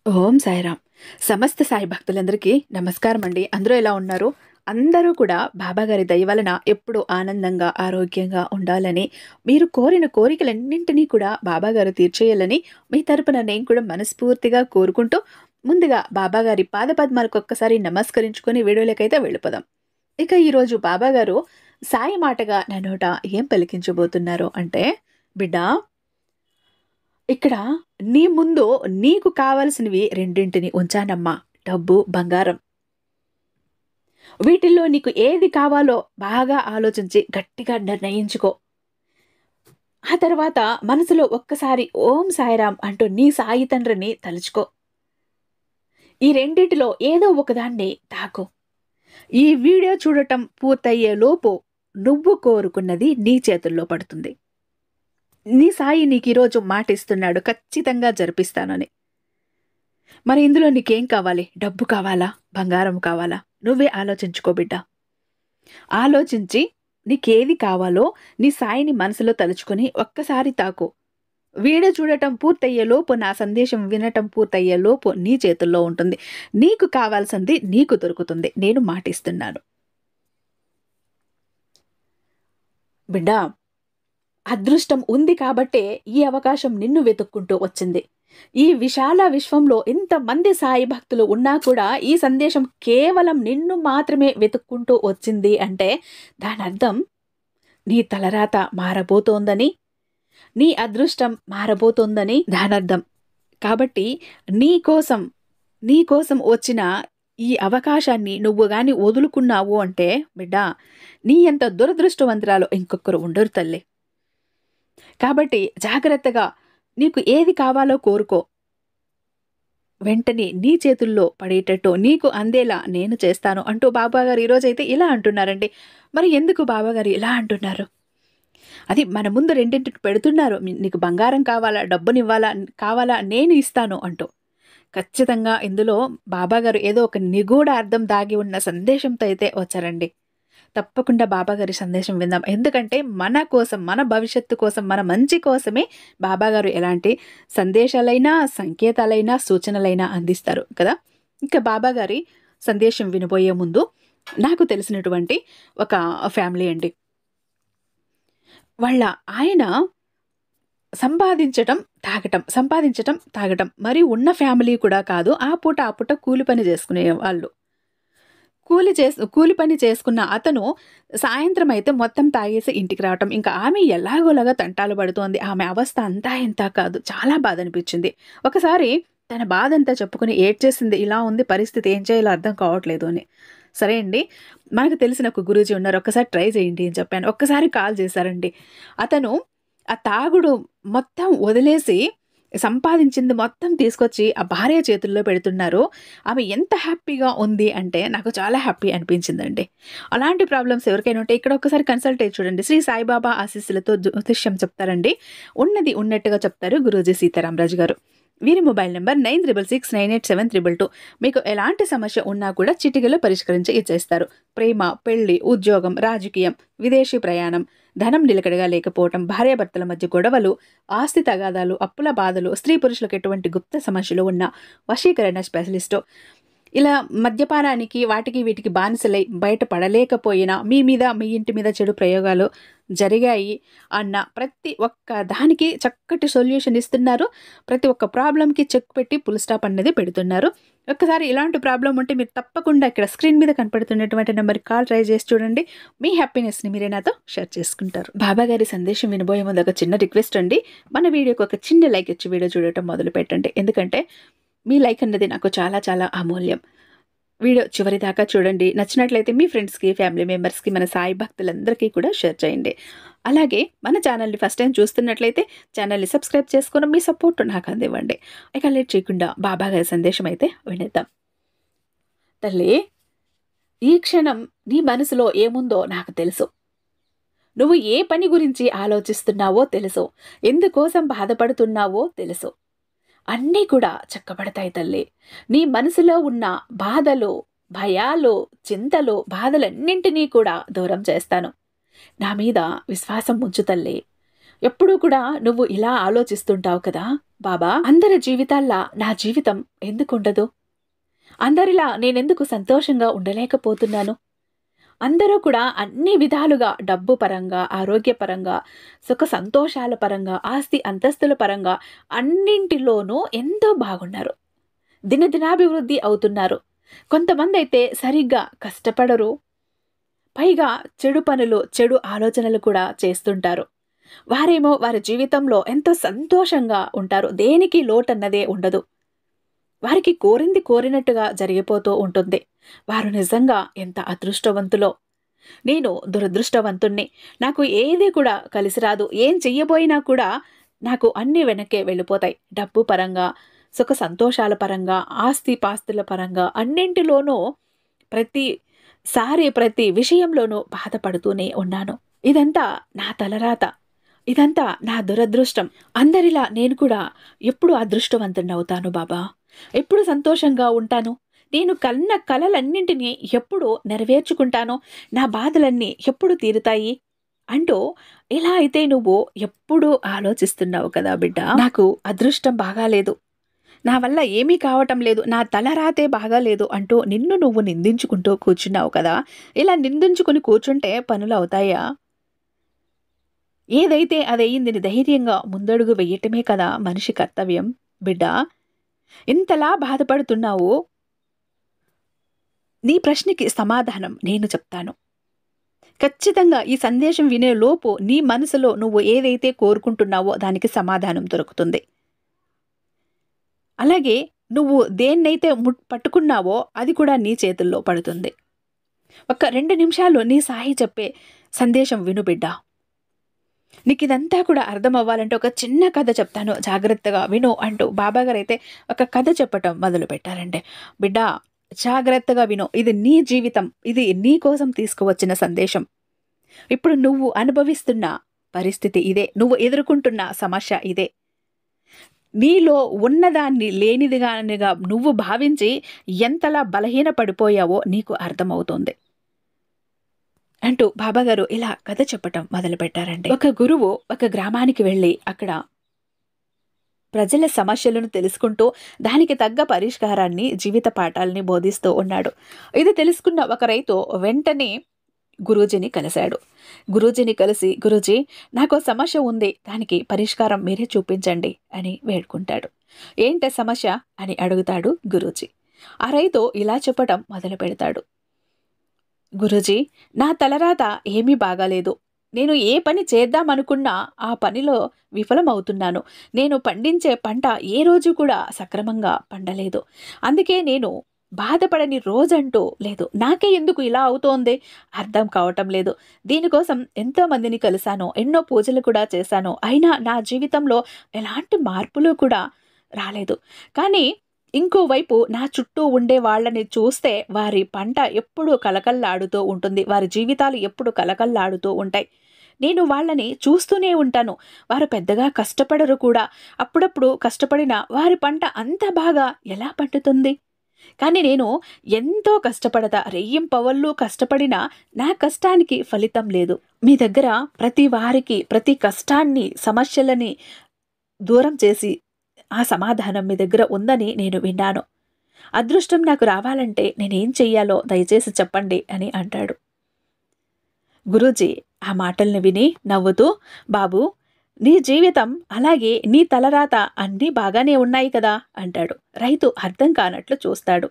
ఓం సాయిరామ్. సమస్త సాయి భక్తులందరికీ నమస్కారం అండి. అందరూ ఎలా ఉన్నారు? అందరూ కూడా బాబాగారి దయ వలన ఎప్పుడూ ఆనందంగా, ఆరోగ్యంగా ఉండాలని, మీరు కోరిన కోరికలన్నింటినీ కూడా బాబాగారు తీర్చేయాలని మీ తరపున నేను కూడా మనస్ఫూర్తిగా కోరుకుంటూ, ముందుగా బాబాగారి పాదపద్మాలకు ఒక్కసారి నమస్కరించుకొని వీడియోలకైతే వెళ్ళిపోదాం. ఇక ఈరోజు బాబాగారు సాయి మాటగా నా నోట ఏం పలికించబోతున్నారో అంటే, బిడ్డా, ఇక్కడ నీ ముందు నీకు కావలసినవి రెండింటిని ఉంచానమ్మా. డబ్బు, బంగారం. వీటిల్లో నీకు ఏది కావాలో బాగా ఆలోచించి గట్టిగా నిర్ణయించుకో. ఆ తర్వాత మనసులో ఒక్కసారి ఓం సాయిరామ్ అంటూ నీ సాయి తండ్రిని తలుచుకో. ఈ రెండిటిలో ఏదో ఒకదాన్ని తాకు. ఈ వీడియో చూడటం పూర్తయ్యే లోపు నువ్వు కోరుకున్నది నీ చేతుల్లో పడుతుంది. నీ సాయి నీకు ఈరోజు మాట ఇస్తున్నాడు, ఖచ్చితంగా జరిపిస్తానని. మరి ఇందులో నీకేం కావాలి? డబ్బు కావాలా? బంగారం కావాలా? నువ్వే ఆలోచించుకో బిడ్డ. ఆలోచించి నీకేది కావాలో నీ సాయిని మనసులో తలుచుకొని ఒక్కసారి తాకు. వీడియో చూడటం పూర్తయ్యే లోపు, నా సందేశం వినటం పూర్తయ్యే లోపు నీ చేతుల్లో ఉంటుంది. నీకు కావాల్సింది నీకు దొరుకుతుంది. నేను మాటిస్తున్నాను బిడ్డ. అదృష్టం ఉంది కాబట్టే ఈ అవకాశం నిన్ను వెతుక్కుంటూ వచ్చింది. ఈ విశాల విశ్వంలో ఎంతమంది సాయి భక్తులు ఉన్నా కూడా ఈ సందేశం కేవలం నిన్ను మాత్రమే వెతుక్కుంటూ వచ్చింది అంటే దాని అర్థం నీ తలరాత మారబోతోందని, నీ అదృష్టం మారబోతోందని దానర్థం. కాబట్టి నీ కోసం వచ్చిన ఈ అవకాశాన్ని నువ్వు గాని వదులుకున్నావు అంటే బిడ్డ, నీ అంత దురదృష్టవంతురాలు ఇంకొకరు ఉండరు తల్లి. కాబట్టి జాగ్రత్తగా నీకు ఏది కావాలో కోరుకో. వెంటనే నీ చేతుల్లో పడేటట్టు నీకు అందేలా నేను చేస్తాను అంటూ బాబాగారు ఈరోజైతే ఇలా అంటున్నారండి. మరి ఎందుకు బాబాగారు ఇలా అంటున్నారు? అది మన ముందు రెండింటిని పెడుతున్నారు. నీకు బంగారం కావాలా, డబ్బునివ్వాలా, కావాలా, నేను ఇస్తాను అంటూ. ఖచ్చితంగా ఇందులో బాబాగారు ఏదో ఒక నిగూఢ అర్థం దాగి ఉన్న సందేశంతో అయితే వచ్చారండి. తప్పకుండా బాబాగారి సందేశం విందాం. ఎందుకంటే మన కోసం, మన భవిష్యత్తు కోసం, మన మంచి కోసమే బాబాగారు ఎలాంటి సందేశాలైనా, సంకేతాలైనా, సూచనలైనా అందిస్తారు కదా. ఇంకా బాబాగారి సందేశం వినబోయే ముందు నాకు తెలిసినటువంటి ఒక ఫ్యామిలీ అండి. వాళ్ళ ఆయన సంపాదించటం తాగటం మరి ఉన్న ఫ్యామిలీ కూడా కాదు. ఆ పూట కూలి పని చేసుకునే వాళ్ళు. కూలి పని చేసుకున్న అతను సాయంత్రం అయితే మొత్తం తాగేసి ఇంటికి రావటం. ఇంకా ఆమె ఎలాగోలాగా తంటాలు పడుతోంది. ఆమె అవస్థ అంతా ఇంత కాదు. చాలా బాధ అనిపించింది. ఒకసారి తన బాధ అంతా చెప్పుకుని ఏడ్చేసింది. ఇలా ఉంది పరిస్థితి, ఏం చేయాలో అర్థం కావట్లేదు అని. సరే అండి, మనకు తెలిసిన ఒక గురూజీ ఉన్నారు, ఒక్కసారి ట్రై చేయండి అని చెప్పాను. ఒక్కసారి కాల్ చేశారండి. అతను ఆ తాగుడు మొత్తం వదిలేసి సంపాదించింది మొత్తం తీసుకొచ్చి ఆ భార్య చేతుల్లో పెడుతున్నారు. ఆమె ఎంత హ్యాపీగా ఉంది అంటే నాకు చాలా హ్యాపీ అనిపించిందండి. అలాంటి ప్రాబ్లమ్స్ ఎవరికైనా ఉంటే ఇక్కడ ఒకసారి కన్సల్ట్ అయ్యి చూడండి. శ్రీ సాయిబాబా ఆశీస్సులతో జ్యోతిష్యం చెప్తారండి. ఉన్నది ఉన్నట్టుగా చెప్తారు గురూజీ సీతారామరాజు గారు. వీరి మొబైల్ నెంబర్ 96698722. మీకు ఎలాంటి సమస్య ఉన్నా కూడా చిటికలో పరిష్కరించి ఇచ్చేస్తారు. ప్రేమ, పెళ్లి, ఉద్యోగం, రాజకీయం, విదేశీ ప్రయాణం, ధనం నిలకడగా లేకపోవటం, భార్యాభర్తల మధ్య గొడవలు, ఆస్తి తగాదాలు, అప్పుల బాధలు, స్త్రీ పురుషులకు ఎటువంటి గుప్త సమస్యలు ఉన్న వశీకరణ స్పెషలిస్టు. ఇలా మద్యపానానికి వాటికి వీటికి బానిసలై బయటపడలేకపోయినా, మీ మీద, మీ ఇంటి మీద చెడు ప్రయోగాలు జరిగాయి అన్న ప్రతి ఒక్క దానికి చక్కటి సొల్యూషన్ ఇస్తున్నారు. ప్రతి ఒక్క ప్రాబ్లంకి చెక్ పెట్టి ఫుల్ స్టాప్ అనేది పెడుతున్నారు. ఒక్కసారి ఇలాంటి ప్రాబ్లం ఉంటే మీరు తప్పకుండా ఇక్కడ స్క్రీన్ మీద కనపడుతున్నటువంటి నెంబర్కి కాల్ ట్రై చేసి చూడండి. మీ హ్యాపీనెస్ని మీరే నాతో షేర్ చేసుకుంటారు. బాబాగారి సందేశం వినబోయే ముందు ఒక చిన్న రిక్వెస్ట్ అండి. మన వీడియోకి ఒక చిన్న లైక్ ఇచ్చి వీడియో చూడటం మొదలు పెట్టండి. ఎందుకంటే మీ లైక్ అన్నది నాకు చాలా చాలా అమూల్యం. వీడియో చివరి దాకా చూడండి. నచ్చినట్లయితే మీ ఫ్రెండ్స్కి, ఫ్యామిలీ మెంబర్స్కి, మన సాయి భక్తులందరికీ కూడా షేర్ చేయండి. అలాగే మన ఛానల్ని ఫస్ట్ టైం చూస్తున్నట్లయితే ఛానల్ని సబ్స్క్రైబ్ చేసుకుని మీ సపోర్ట్ నాకు అందివ్వండి. ఇక లేట్ చేయకుండా బాబాగారి సందేశం అయితే వినేద్దాం. తల్లి, ఈ క్షణం నీ మనసులో ఏముందో నాకు తెలుసు. నువ్వు ఏ పని గురించి ఆలోచిస్తున్నావో తెలుసు. ఎందుకోసం బాధపడుతున్నావో తెలుసు. అన్నీ కూడా చక్కబడతాయి తల్లి. నీ మనసులో ఉన్న బాధలు, భయాలు, చింతలు, బాధలన్నింటినీ కూడా దూరం చేస్తాను. నా మీద విశ్వాసం ఉంచు తల్లి. ఎప్పుడూ కూడా నువ్వు ఇలా ఆలోచిస్తుంటావు కదా బాబా, అందరి జీవితాల్లా నా జీవితం ఎందుకుండదు? అందరిలా నేనెందుకు సంతోషంగా ఉండలేకపోతున్నాను? అందరూ కూడా అన్ని విధాలుగా డబ్బు పరంగా, ఆరోగ్యపరంగా, సుఖ సంతోషాల పరంగా, ఆస్తి అంతస్తుల పరంగా అన్నింటిలోనూ ఎంతో బాగున్నారు. దినదినాభివృద్ధి అవుతున్నారు. కొంతమంది అయితే సరిగ్గా కష్టపడరు. పైగా చెడు పనులు, చెడు ఆలోచనలు కూడా చేస్తుంటారు. వారేమో వారి జీవితంలో ఎంతో సంతోషంగా ఉంటారు. దేనికి లోటన్నదే ఉండదు. వారికి కోరింది కోరినట్టుగా జరిగిపోతూ ఉంటుంది. వారు నిజంగా ఎంత అదృష్టవంతులో. నేను దురదృష్టవంతుణ్ణి. నాకు ఏది కూడా కలిసి రాదు. ఏం చెయ్యబోయినా కూడా నాకు అన్నీ వెనక్కే వెళ్ళిపోతాయి. డబ్బు పరంగా, సుఖ సంతోషాల పరంగా, ఆస్తి పాస్తుల పరంగా అన్నింటిలోనూ ప్రతి విషయంలోనూ బాధపడుతూనే ఉన్నాను. ఇదంతా నా తలరాత. ఇదంతా నా దురదృష్టం. అందరిలా నేను కూడా ఎప్పుడు అదృష్టవంతుణ్ణవుతాను బాబా? ఎప్పుడు సంతోషంగా ఉంటాను? నేను కన్న కలలన్నింటినీ ఎప్పుడు నెరవేర్చుకుంటానో? నా బాధలన్నీ ఎప్పుడు తీరుతాయి? అంటూ ఇలా అయితే నువ్వు ఎప్పుడూ ఆలోచిస్తున్నావు కదా బిడ్డ. నాకు అదృష్టం బాగాలేదు, నా వల్ల ఏమీ కావటం లేదు, నా తలరాతే బాగాలేదు అంటూ నిన్ను నువ్వు నిందించుకుంటూ కూర్చున్నావు కదా. ఇలా నిందించుకుని కూర్చుంటే పనులు అవుతాయా? ఏదైతే అదయ్యిందని ధైర్యంగా ముందడుగు వెయ్యటమే కదా మనిషి కర్తవ్యం. బిడ్డ, ఇంతలా బాధపడుతున్నావు. నీ ప్రశ్నకి సమాధానం నేను చెప్తాను. ఖచ్చితంగా ఈ సందేశం వినే లోపు నీ మనసులో నువ్వు ఏదైతే కోరుకుంటున్నావో దానికి సమాధానం దొరుకుతుంది. అలాగే నువ్వు దేన్నైతే పట్టుకున్నావో అది కూడా నీ చేతుల్లో పడుతుంది. ఒక 2 నిమిషాలు నీ సాయి చెప్పే సందేశం విను బిడ్డ. నీకు ఇదంతా కూడా అర్థం అవ్వాలంటే ఒక చిన్న కథ చెప్తాను, జాగ్రత్తగా విను అంటూ బాబాగారు అయితే ఒక కథ చెప్పటం మొదలు పెట్టారంటే, బిడ్డ జాగ్రత్తగా విను. ఇది నీ జీవితం, ఇది నీ కోసం తీసుకువచ్చిన సందేశం. ఇప్పుడు నువ్వు అనుభవిస్తున్న పరిస్థితి ఇదే, నువ్వు ఎదుర్కొంటున్న సమస్య ఇదే. నీలో ఉన్నదాన్ని లేనిదిగానిగా నువ్వు భావించి ఎంతలా బలహీన పడిపోయావో నీకు అర్థమవుతోంది అంటూ బాబాగారు ఇలా కథ చెప్పటం మొదలుపెట్టారండి. ఒక గురువు ఒక గ్రామానికి వెళ్ళి అక్కడ ప్రజల సమస్యలను తెలుసుకుంటూ దానికి తగ్గ పరిష్కారాన్ని, జీవిత పాఠాలని బోధిస్తూ ఉన్నాడు. ఇది తెలుసుకున్న ఒక రైతు వెంటనే గురూజీని కలిశాడు. గురూజీని కలిసి, గురూజీ నాకో సమస్య ఉంది, దానికి పరిష్కారం మీరే చూపించండి అని వేడుకుంటాడు. ఏంటి సమస్య అని అడుగుతాడు గురూజీ. ఆ రైతు ఇలా చెప్పటం మొదలు పెడతాడు. గురూజీ, నా తలరాత ఏమీ బాగాలేదు. నేను ఏ పని చేద్దామనుకున్నా ఆ పనిలో విఫలమవుతున్నాను. నేను పండించే పంట ఏ రోజు కూడా సక్రమంగా పండలేదు. అందుకే నేను బాధపడని రోజంటూ లేదు. నాకే ఎందుకు ఇలా అవుతోంది అర్థం కావటం లేదు. దీనికోసం ఎంతో మందిని కలిశాను, ఎన్నో పూజలు కూడా చేశాను. అయినా నా జీవితంలో ఎలాంటి మార్పులు కూడా రాలేదు. కానీ ఇంకోవైపు నా చుట్టూ ఉండే వాళ్ళని చూస్తే వారి పంట ఎప్పుడూ కలకల్లాడుతూ ఉంటుంది, వారి జీవితాలు ఎప్పుడు కలకల్లాడుతూ ఉంటాయి. నేను వాళ్ళని చూస్తూనే ఉంటాను. వారు పెద్దగా కష్టపడరు కూడా. అప్పుడప్పుడు కష్టపడినా వారి పంట అంత బాగా ఎలా పండుతుంది? కానీ నేను ఎంతో కష్టపడతా, రెయ్యింపవళ్ళు కష్టపడినా నా కష్టానికి ఫలితం లేదు. మీ దగ్గర ప్రతి వారికి ప్రతి కష్టాన్ని, సమస్యలని దూరం చేసి ఆ సమాధానం మీ దగ్గర ఉందని నేను విన్నాను. అదృష్టం నాకు రావాలంటే నేనేం చెయ్యాలో దయచేసి చెప్పండి అని అంటాడు. గురూజీ ఆ మాటల్ని విని నవ్వుతూ, బాబు నీ జీవితం అలాగే నీ తలరాత అన్నీ బాగానే ఉన్నాయి కదా అంటాడు. రైతు అర్థం కానట్లు చూస్తాడు.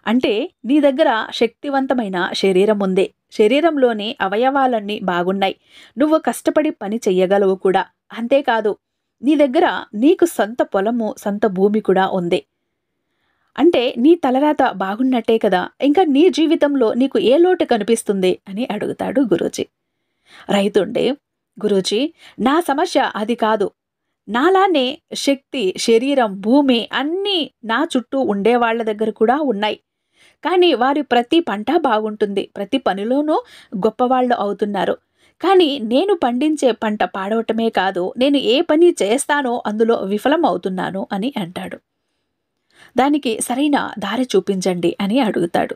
అంటే నీ దగ్గర శక్తివంతమైన శరీరం ఉంది, శరీరంలోని అవయవాలన్నీ బాగున్నాయి, నువ్వు కష్టపడి పని చెయ్యగలవు కూడా. అంతేకాదు నీ దగ్గర నీకు సొంత పొలము, సొంత భూమి కూడా ఉంది. అంటే నీ తలరాత బాగున్నట్టే కదా, ఇంకా నీ జీవితంలో నీకు ఏ లోటు కనిపిస్తుంది అని అడుగుతాడు గురూజీ. రైతుండే, గురూజీ నా సమస్య అది కాదు. నాలానే శక్తి, శరీరం, భూమి అన్నీ నా చుట్టూ ఉండే వాళ్ళ దగ్గర కూడా ఉన్నాయి. కానీ వారి ప్రతి పంట బాగుంటుంది, ప్రతి పనిలోనూ గొప్పవాళ్ళు అవుతున్నారు. కానీ నేను పండించే పంట పాడవటమే కాదు, నేను ఏ పని చేస్తానో అందులో విఫలం అవుతున్నాను అని అంటాడు. దానికి సరైన దారి చూపించండి అని అడుగుతాడు.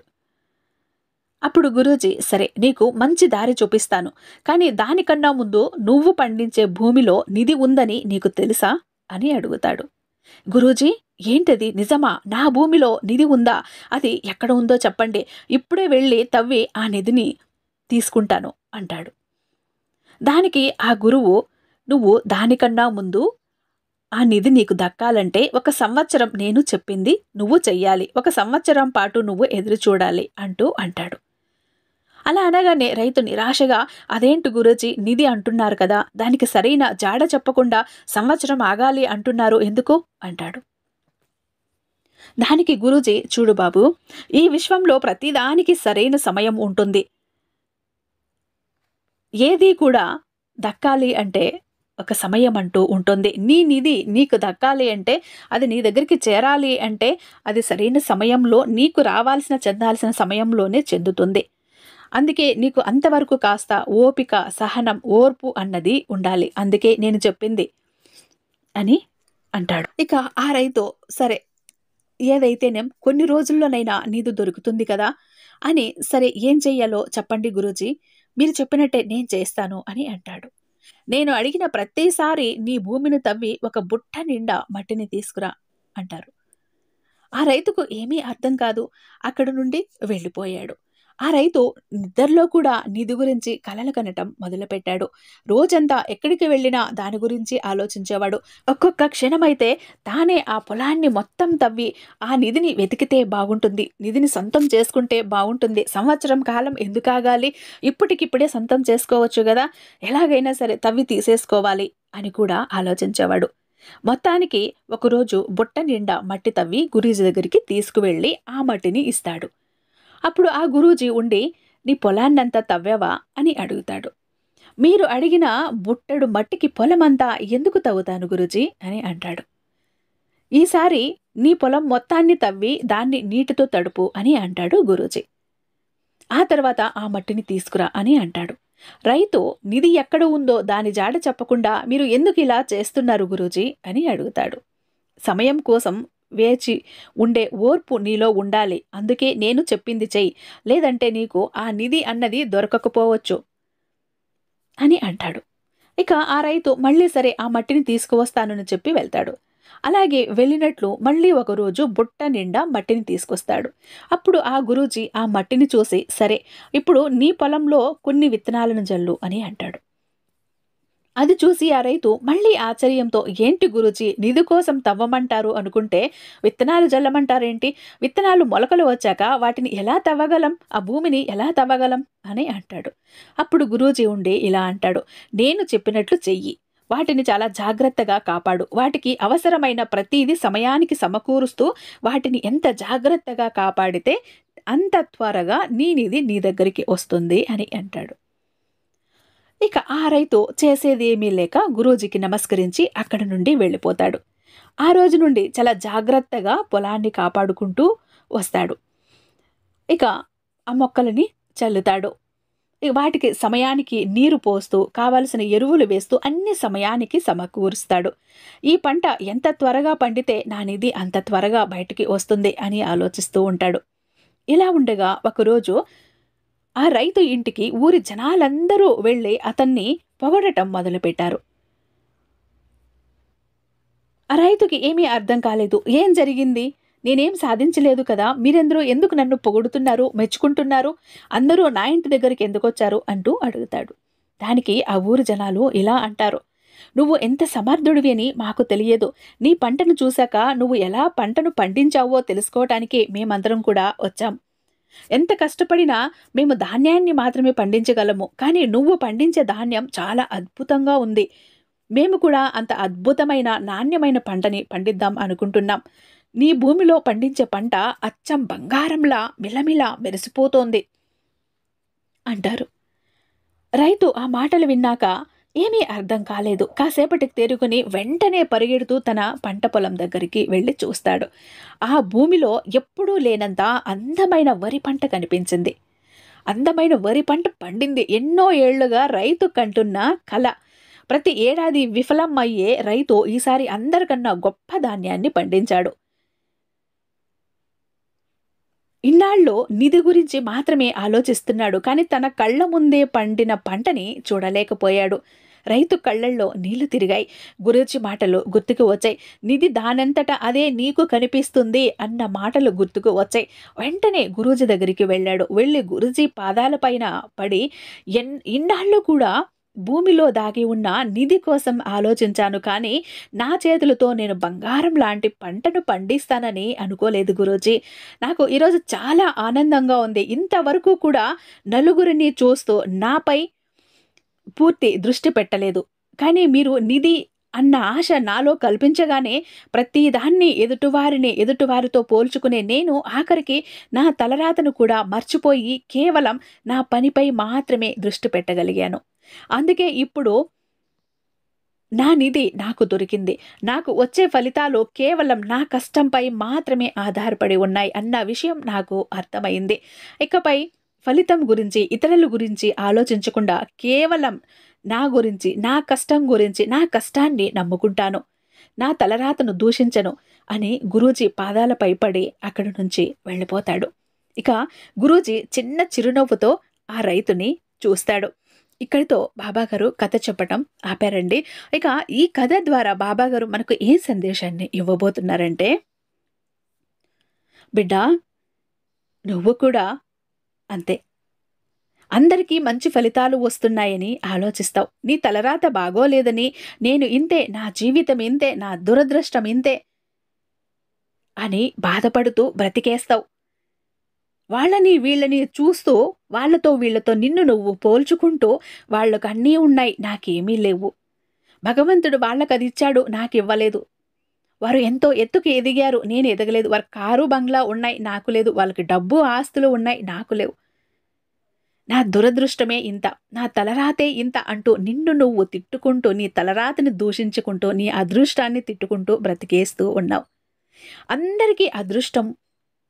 అప్పుడు గురూజీ, సరే నీకు మంచి దారి చూపిస్తాను. కానీ దానికన్నా ముందు నువ్వు పండించే భూమిలో నిధి ఉందని నీకు తెలుసా అని అడుగుతాడు. గురూజీ, ఏంటది, నిజమా? నా భూమిలో నిధి ఉందా? అది ఎక్కడ ఉందో చెప్పండి. ఇప్పుడే వెళ్ళి తవ్వి ఆ నిధిని తీసుకుంటాను అంటాడు. దానికి ఆ గురువు, నువ్వు దానికన్నా ముందు ఆ నిధి నీకు దక్కాలంటే 1 సంవత్సరం నేను చెప్పింది నువ్వు చెయ్యాలి. 1 సంవత్సరం పాటు నువ్వు ఎదురు చూడాలి అంటాడు. అలా అనగానే రైతు నిరాశగా, అదేంటి గురూజీ, నిధి అంటున్నారు కదా, దానికి సరైన జాడ చెప్పకుండా సంవత్సరం ఆగాలి అంటున్నారు ఎందుకు అంటాడు. దానికి గురూజీ, చూడు బాబు, ఈ విశ్వంలో ప్రతిదానికి సరైన సమయం ఉంటుంది. ఏది కూడా దక్కాలి అంటే ఒక సమయం అంటూ ఉంటుంది. నీ నిధి నీకు దక్కాలి అంటే, అది నీ దగ్గరికి చేరాలి అంటే, అది సరైన సమయంలో నీకు చెందాల్సిన సమయంలోనే చెందుతుంది. అందుకే నీకు అంతవరకు కాస్త ఓపిక, సహనం, ఓర్పు అన్నది ఉండాలి. అందుకే నేను చెప్పింది అని అంటాడు. ఇక ఆ రైతు, సరే ఏదైతేనేం కొన్ని రోజుల్లోనైనా నీదు దొరుకుతుంది కదా అని, సరే ఏం చెయ్యాలో చెప్పండి గురూజీ, మీరు చెప్పినట్టే నేను చేస్తాను అని అంటాడు. నేను అడిగిన ప్రతిసారి నీ భూమిని తవ్వి 1 బుట్ట నిండా మట్టిని తీసుకురా అంటారు. ఆ రైతుకు ఏమీ అర్థం కాదు. అక్కడి నుండి వెళ్ళిపోయాడు. ఆ రైతు నిద్రలో కూడా నిధి గురించి కలలు కనటం మొదలుపెట్టాడు. రోజంతా ఎక్కడికి వెళ్ళినా దాని గురించి ఆలోచించేవాడు. ఒక్కొక్క క్షణమైతే తానే ఆ పొలాన్ని మొత్తం తవ్వి ఆ నిధిని వెతికితే బాగుంటుంది, నిధిని సొంతం చేసుకుంటే బాగుంటుంది, సంవత్సరం కాలం ఎందుకు ఆగాలి, ఇప్పటికిప్పుడే సొంతం చేసుకోవచ్చు కదా, ఎలాగైనా సరే తవ్వి తీసేసుకోవాలి అని కూడా ఆలోచించేవాడు. మొత్తానికి ఒకరోజు బుట్ట నిండా మట్టి తవ్వి గురూజీ దగ్గరికి తీసుకువెళ్ళి ఆ మట్టిని ఇస్తాడు. అప్పుడు ఆ గురూజీ ఉండి, నీ పొలాన్నంతా తవ్వావా అని అడుగుతాడు. మీరు అడిగిన బుట్టెడు మట్టికి పొలమంతా ఎందుకు తవ్వుతాను గురూజీ అని అంటాడు. ఈసారి నీ పొలం మొత్తాన్ని తవ్వి దాన్ని నీటితో తడుపు అని అంటాడు గురూజీ. ఆ తర్వాత ఆ మట్టిని తీసుకురా అని అంటాడు. రైతు నిధి ఎక్కడ ఉందో దాని జాడ చెప్పకుండా మీరు ఎందుకు ఇలా చేస్తున్నారు గురూజీ అని అడుగుతాడు. సమయం కోసం వేచి ఉండే ఓర్పు నీలో ఉండాలి, అందుకే నేను చెప్పింది చెయ్యి, లేదంటే నీకు ఆ నిధి అన్నది దొరకకపోవచ్చు అని అంటాడు. ఇక ఆ రైతు మళ్ళీ సరే ఆ మట్టిని తీసుకువస్తానని చెప్పి వెళ్తాడు. అలాగే వెళ్ళినట్లు మళ్ళీ ఒకరోజు బుట్ట నిండా మట్టిని తీసుకొస్తాడు. అప్పుడు ఆ గురూజీ ఆ మట్టిని చూసి, సరే ఇప్పుడు నీ పొలంలో కొన్ని విత్తనాలను జల్లు అని అంటాడు. అది చూసి ఆ రైతు మళ్ళీ ఆశ్చర్యంతో, ఏంటి గురూజీ, నిధి కోసం తవ్వమంటారు అనుకుంటే విత్తనాలు జల్లమంటారేంటి, విత్తనాలు మొలకలు వచ్చాక వాటిని ఎలా తవ్వగలం, ఆ భూమిని ఎలా తవ్వగలం అని అంటాడు. అప్పుడు గురూజీ ఉండి ఇలా అంటాడు, నేను చెప్పినట్లు చెయ్యి, వాటిని చాలా జాగ్రత్తగా కాపాడు, వాటికి అవసరమైన ప్రతిదీ సమయానికి సమకూరుస్తూ వాటిని ఎంత జాగ్రత్తగా కాపాడితే అంత త్వరగా నీ నిధి నీ దగ్గరికి వస్తుంది అని అంటాడు. ఇక ఆ రైతు చేసేదేమీ లేక గురూజీకి నమస్కరించి అక్కడి నుండి వెళ్ళిపోతాడు. ఆ రోజు నుండి చాలా జాగ్రత్తగా పొలాన్ని కాపాడుకుంటూ వస్తాడు. ఇక ఆ మొక్కలని చల్లుతాడు. వాటికి సమయానికి నీరు పోస్తూ కావలసిన ఎరువులు వేస్తూ అన్ని సమయానికి సమకూరుస్తాడు. ఈ పంట ఎంత త్వరగా పండితే నా నిధి అంత త్వరగా బయటికి వస్తుంది అని ఆలోచిస్తూ ఉంటాడు. ఇలా ఉండగా ఒకరోజు ఆ రైతు ఇంటికి ఊరి జనాలందరూ వెళ్ళి అతన్ని పొగడటం మొదలుపెట్టారు. ఆ రైతుకి ఏమీ అర్థం కాలేదు. ఏం జరిగింది, నేనేం సాధించలేదు కదా, మీరెందరూ ఎందుకు నన్ను పొగుడుతున్నారు, మెచ్చుకుంటున్నారు, అందరూ నా ఇంటి దగ్గరికి ఎందుకు వచ్చారు అంటూ అడుగుతాడు. దానికి ఆ ఊరి జనాలు ఇలా అంటారు, నువ్వు ఎంత సమర్థుడివి అని మాకు తెలియదు, నీ పంటను చూశాక నువ్వు ఎలా పంటను పండించావో తెలుసుకోవటానికి మేమందరం కూడా వచ్చాం. ఎంత కష్టపడినా మేము ధాన్యాన్ని మాత్రమే పండించగలము, కానీ నువ్వు పండించే ధాన్యం చాలా అద్భుతంగా ఉంది. మేము కూడా అంత అద్భుతమైన నాణ్యమైన పంటని పండిద్దాం అనుకుంటున్నాం. నీ భూమిలో పండించే పంట అచ్చం బంగారంలా మిలమిలా మెరిసిపోతోంది అంటారు. రైతు ఆ మాటలు విన్నాక ఏమీ అర్థం కాలేదు. కాసేపటికి తేరుకుని వెంటనే పరిగెడుతూ తన పంట పొలం దగ్గరికి వెళ్ళి చూస్తాడు. ఆ భూమిలో ఎప్పుడూ లేనంత అందమైన వరి పంట కనిపించింది. అందమైన వరి పంట పండింది. ఎన్నో ఏళ్లుగా రైతు కంటున్న కల. ప్రతి ఏడాది విఫలం అయ్యే రైతు ఈసారి అందరికన్నా గొప్ప ధాన్యాన్ని పండించాడు. ఇన్నాళ్ళు నిధి గురించి మాత్రమే ఆలోచిస్తున్నాడు. కానీ తన కళ్ళ ముందే పండిన పంటని చూడలేకపోయాడు. రైతు కళ్ళల్లో నీళ్లు తిరిగాయి. గురూజీ మాటలు గుర్తుకు వచ్చాయి. నిధి దానంతట అదే నీకు కనిపిస్తుంది అన్న మాటలు గుర్తుకు వచ్చాయి. వెంటనే గురూజీ దగ్గరికి వెళ్ళాడు. వెళ్ళి గురూజీ పాదాలపైన పడి, ఇన్నాళ్ళు కూడా భూమిలో దాగి ఉన్న నిధి కోసం ఆలోచించాను, కానీ నా చేతులతో నేను బంగారం లాంటి పంటను పండిస్తానని అనుకోలేదు గురూజీ. నాకు ఈరోజు చాలా ఆనందంగా ఉంది. ఇంతవరకు కూడా నలుగురిని చూస్తూ నాపై పూర్తి దృష్టి పెట్టలేదు. కానీ మీరు నిధి అన్న ఆశ నాలో కల్పించగానే ప్రతిదాన్ని ఎదుటివారితో పోల్చుకునే నేను ఆఖరికి నా తలరాతను కూడా మర్చిపోయి కేవలం నా పనిపై మాత్రమే దృష్టి పెట్టగలిగాను. అందుకే ఇప్పుడు నా నిధి నాకు దొరికింది. నాకు వచ్చే ఫలితాలు కేవలం నా కష్టంపై మాత్రమే ఆధారపడి ఉన్నాయి అన్న విషయం నాకు అర్థమైంది. ఇకపై ఫలితం గురించి, ఇతరుల గురించి ఆలోచించకుండా కేవలం నా గురించి, నా కష్టం గురించి, నా కష్టాన్ని నమ్ముకుంటాను, నా తలరాతను దూషించను అని గురూజీ పాదాలపై పడి అక్కడి నుంచి వెళ్ళిపోతాడు. ఇక గురూజీ చిన్న చిరునవ్వుతో ఆ రైతుని చూస్తాడు. ఇక్కడితో బాబాగారు కథ చెప్పటం ఆపారండి. ఇక ఈ కథ ద్వారా బాబాగారు మనకు ఏ సందేశాన్ని ఇవ్వబోతున్నారంటే, బిడ్డ, నువ్వు కూడా అంతే. అందరికీ మంచి ఫలితాలు వస్తున్నాయని ఆలోచిస్తావు. నీ తలరాత బాగోలేదని నేను ఇంతే, నా జీవితం ఇంతే, నా దురదృష్టం ఇంతే అని బాధపడుతూ బ్రతికేస్తావు. వాళ్ళని వీళ్ళని చూస్తూ వాళ్ళతో వీళ్ళతో నిన్ను నువ్వు పోల్చుకుంటూ వాళ్ళకు అన్నీ ఉన్నాయి, నాకేమీ లేవు, భగవంతుడు వాళ్ళకి అది ఇచ్చాడు, నాకు ఇవ్వలేదు, వారు ఎంతో ఎత్తుకు ఎదిగారు, నేను ఎదగలేదు, వారు కారు బంగ్లా ఉన్నాయి, నాకు లేదు, వాళ్ళకి డబ్బు ఆస్తులు ఉన్నాయి, నాకు లేవు, నా దురదృష్టమే ఇంత, నా తలరాతే ఇంత అంటూ నిన్ను నువ్వు తిట్టుకుంటూ, నీ తలరాతని దూషించుకుంటూ, నీ అదృష్టాన్ని తిట్టుకుంటూ బ్రతికేస్తూ ఉన్నావు. అందరికీ అదృష్టం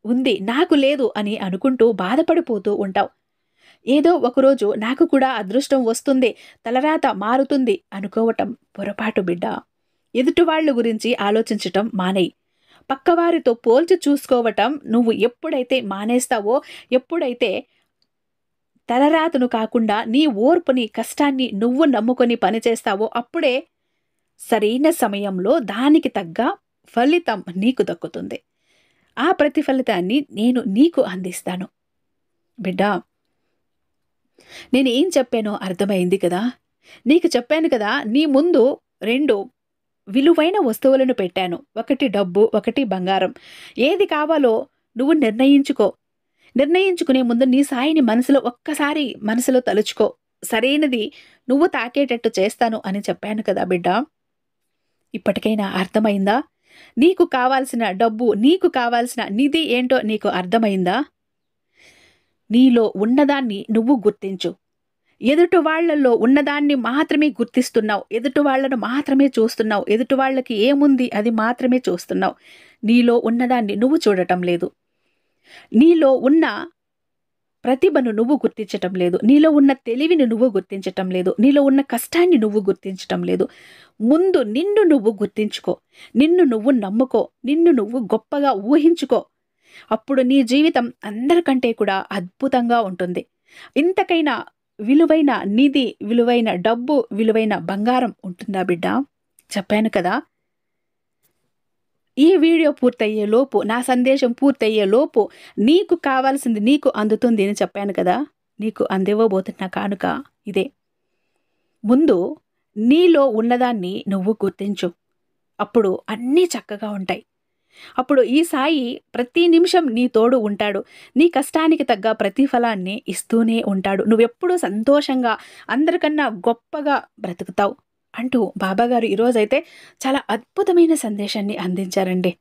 ఉంది, నాకు లేదు అని అనుకుంటూ బాధపడిపోతూ ఉంటావు. ఏదో ఒకరోజు నాకు కూడా అదృష్టం వస్తుంది, తలరాత మారుతుంది అనుకోవటం పొరపాటు బిడ్డ. ఎదుటివాళ్ల గురించి ఆలోచించటం మానేయి. పక్కవారితో పోల్చి చూసుకోవటం నువ్వు ఎప్పుడైతే మానేస్తావో, ఎప్పుడైతే తలరాతను కాకుండా నీ ఓర్పుని, కష్టాన్ని నువ్వు నమ్ముకొని పనిచేస్తావో, అప్పుడే సరైన సమయంలో దానికి తగ్గ ఫలితం నీకు దక్కుతుంది. ఆ ప్రతిఫలితాన్ని నేను నీకు అందిస్తాను. బిడ్డ, నేను ఏం చెప్పానో అర్థమైంది కదా. నీకు చెప్పాను కదా, నీ ముందు 2 విలువైన వస్తువులను పెట్టాను. ఒకటి డబ్బు, ఒకటి బంగారం. ఏది కావాలో నువ్వు నిర్ణయించుకునే ముందు నీ సాయిని ఒక్కసారి మనసులో తలుచుకో. సరైనది నువ్వు తాకేటట్టు చేస్తాను అని చెప్పాను కదా బిడ్డ. ఇప్పటికైనా అర్థమైందా? నీకు కావాల్సిన డబ్బు, నీకు కావాల్సిన నిధి ఏంటో నీకు అర్థమైందా? నీలో ఉన్నదాన్ని నువ్వు గుర్తించు. ఎదుటి వాళ్లలో ఉన్నదాన్ని మాత్రమే గుర్తిస్తున్నావు, ఎదుటి వాళ్లను మాత్రమే చూస్తున్నావు, ఎదుటి వాళ్ళకి ఏముంది అది మాత్రమే చూస్తున్నావు. నీలో ఉన్నదాన్ని నువ్వు చూడటం లేదు. నీలో ఉన్న ప్రతిభను నువ్వు గుర్తించటం లేదు. నీలో ఉన్న తెలివిని నువ్వు గుర్తించటం లేదు. నీలో ఉన్న కష్టాన్ని నువ్వు గుర్తించటం లేదు. ముందు నిన్ను నువ్వు గుర్తించుకో, నిన్ను నువ్వు నమ్ముకో, నిన్ను నువ్వు గొప్పగా ఊహించుకో. అప్పుడు నీ జీవితం అందరికంటే కూడా అద్భుతంగా ఉంటుంది. ఇంతకైనా విలువైన నిధి, విలువైన డబ్బు, విలువైన బంగారం ఉంటుందా బిడ్డ? చెప్పాను కదా. ఈ వీడియో పూర్తయ్యే లోపు, నా సందేశం పూర్తయ్యే లోపు నీకు కావాల్సింది నీకు అందుతుంది అని చెప్పాను కదా. నీకు అందివ్వబోతున్న కానుక ఇదే. ముందు నీలో ఉన్నదాన్ని నువ్వు గుర్తించు. అప్పుడు అన్నీ చక్కగా ఉంటాయి. అప్పుడు ఈ సాయి ప్రతి నిమిషం నీ తోడు ఉంటాడు. నీ కష్టానికి తగ్గ ప్రతిఫలాన్ని ఇస్తూనే ఉంటాడు. నువ్వెప్పుడూ సంతోషంగా, అందరికన్నా గొప్పగా బ్రతుకుతావు అంటూ బాబాగారు ఈరోజైతే చాలా అద్భుతమైన సందేశాన్ని అందించారండి.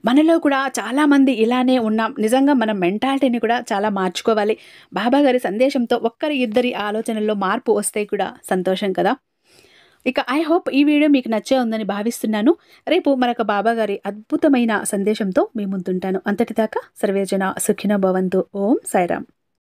మనలో కూడా చాలామంది ఇలానే ఉన్నాం. నిజంగా మన మెంటాలిటీని కూడా చాలా మార్చుకోవాలి. బాబాగారి సందేశంతో ఒక్కరి ఇద్దరి ఆలోచనల్లో మార్పు వస్తే కూడా సంతోషం కదా. ఇక ఐ హోప్ ఈ వీడియో మీకు నచ్చే ఉందని భావిస్తున్నాను. రేపు మరొక బాబాగారి అద్భుతమైన సందేశంతో మీ ముందుంటాను. అంతటిదాకా సర్వేజన సుఖినో భవంతు. ఓం సాయిరామ్.